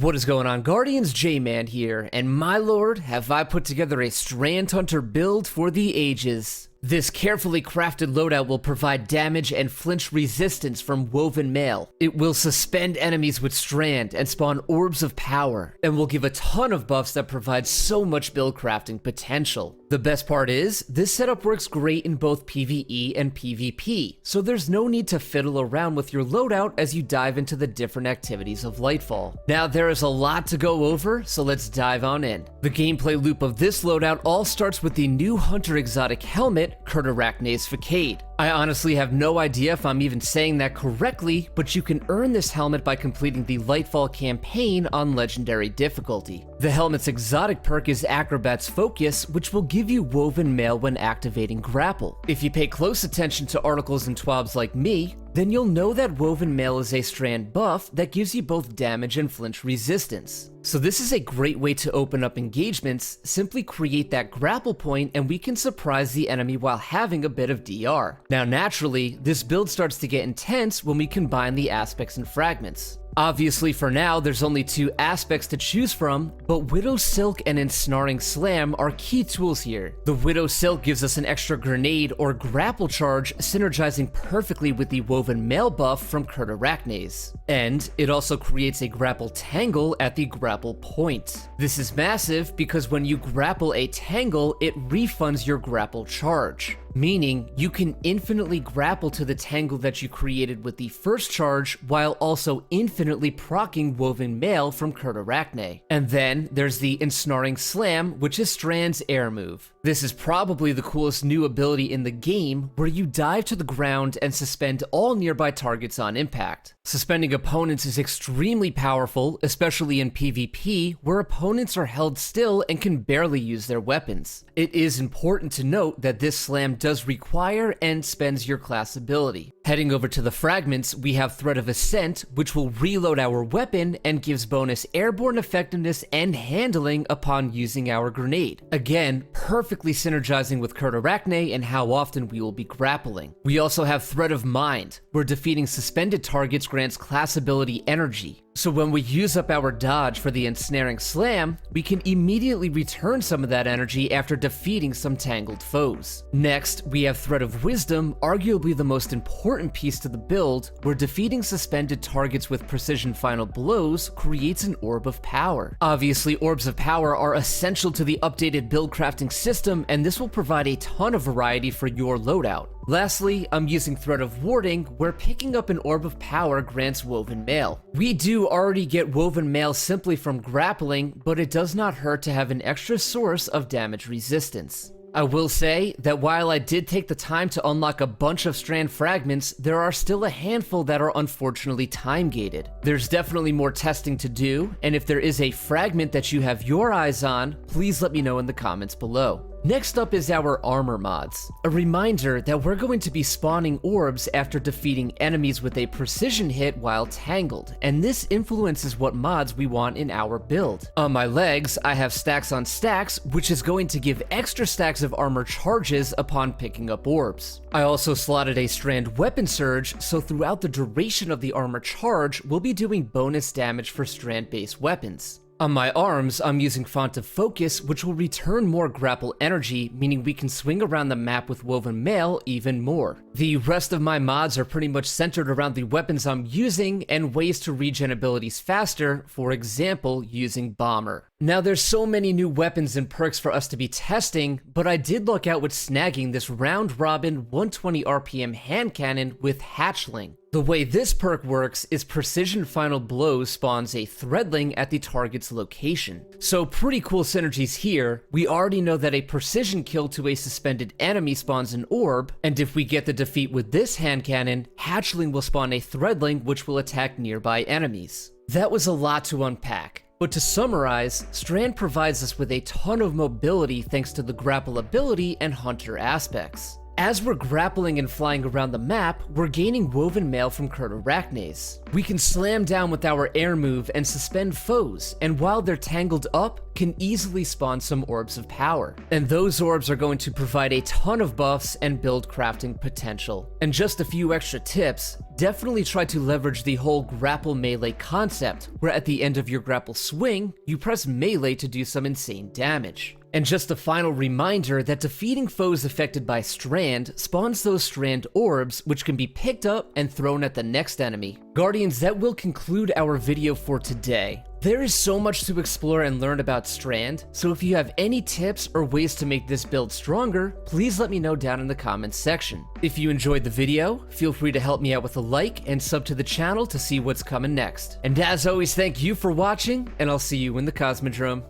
What is going on, Guardians? J-Man here, and my lord, have I put together a Strand Hunter build for the ages. This carefully crafted loadout will provide damage and flinch resistance from woven mail. It will suspend enemies with strand and spawn orbs of power, and will give a ton of buffs that provide so much build crafting potential. The best part is, this setup works great in both PvE and PvP, so there's no need to fiddle around with your loadout as you dive into the different activities of Lightfall. Now there is a lot to go over, so let's dive on in. The gameplay loop of this loadout all starts with the new Hunter exotic helmet, Cyrtarachne's Facade. I honestly have no idea if I'm even saying that correctly, but you can earn this helmet by completing the Lightfall campaign on Legendary difficulty. The helmet's exotic perk is Acrobat's Focus, which will give you woven mail when activating grapple. If you pay close attention to articles and twabs like me, then you'll know that woven mail is a strand buff that gives you both damage and flinch resistance. So this is a great way to open up engagements. Simply create that grapple point and we can surprise the enemy while having a bit of DR. Now naturally, this build starts to get intense when we combine the aspects and fragments. Obviously for now, there's only two aspects to choose from, but Widow Silk and Ensnaring Slam are key tools here. The Widow Silk gives us an extra grenade or grapple charge, synergizing perfectly with the woven mail buff from Cyrtarachne's. And it also creates a grapple tangle at the grapple point. This is massive because when you grapple a tangle, it refunds your grapple charge. Meaning, you can infinitely grapple to the tangle that you created with the first charge, while also infinitely proccing woven mail from Cyrtarachne. And then, there's the Ensnaring Slam, which is Strand's air move. This is probably the coolest new ability in the game, where you dive to the ground and suspend all nearby targets on impact. Suspending opponents is extremely powerful, especially in PvP, where opponents are held still and can barely use their weapons. It is important to note that this slam does require and spends your class ability. Heading over to the fragments, we have Thread of Ascent, which will reload our weapon and gives bonus airborne effectiveness and handling upon using our grenade. Again, perfectly synergizing with Cyrtarachne and how often we will be grappling. We also have Thread of Mind, where defeating suspended targets grants class ability energy. So when we use up our dodge for the Ensnaring Slam, we can immediately return some of that energy after defeating some tangled foes. Next, we have Thread of Wisdom, arguably the most important piece to the build, where defeating suspended targets with precision final blows creates an Orb of Power. Obviously, Orbs of Power are essential to the updated build crafting system, and this will provide a ton of variety for your loadout. Lastly, I'm using Thread of Warding, where picking up an Orb of Power grants woven mail. We do already get woven mail simply from grappling, but it does not hurt to have an extra source of damage resistance. I will say that while I did take the time to unlock a bunch of strand fragments, there are still a handful that are unfortunately time-gated. There's definitely more testing to do, and if there is a fragment that you have your eyes on, please let me know in the comments below. Next up is our armor mods. A reminder that we're going to be spawning orbs after defeating enemies with a precision hit while tangled, and this influences what mods we want in our build. On my legs, I have Stacks on Stacks, which is going to give extra stacks of armor charges upon picking up orbs. I also slotted a strand weapon surge, so throughout the duration of the armor charge, we'll be doing bonus damage for strand-based weapons. On my arms, I'm using Font of Focus, which will return more grapple energy, meaning we can swing around the map with woven mail even more. The rest of my mods are pretty much centered around the weapons I'm using and ways to regen abilities faster, for example, using Bomber. Now there's so many new weapons and perks for us to be testing, but I did luck out with snagging this round-robin 120 RPM hand cannon with Hatchling. The way this perk works is precision final blows spawns a threadling at the target's location. So pretty cool synergies here. We already know that a precision kill to a suspended enemy spawns an orb, and if we get the defeat with this hand cannon, Hatchling will spawn a threadling which will attack nearby enemies. That was a lot to unpack. But to summarize, Strand provides us with a ton of mobility thanks to the grapple ability and hunter aspects. As we're grappling and flying around the map, we're gaining woven mail from Cyrtarachnes. We can slam down with our air move and suspend foes, and while they're tangled up, can easily spawn some orbs of power. And those orbs are going to provide a ton of buffs and build crafting potential. And just a few extra tips, definitely try to leverage the whole grapple melee concept, where at the end of your grapple swing, you press melee to do some insane damage. And just a final reminder that defeating foes affected by Strand spawns those Strand orbs, which can be picked up and thrown at the next enemy. Guardians, that will conclude our video for today. There is so much to explore and learn about Strand, so if you have any tips or ways to make this build stronger, please let me know down in the comments section. If you enjoyed the video, feel free to help me out with a like and sub to the channel to see what's coming next. And as always, thank you for watching, and I'll see you in the Cosmodrome.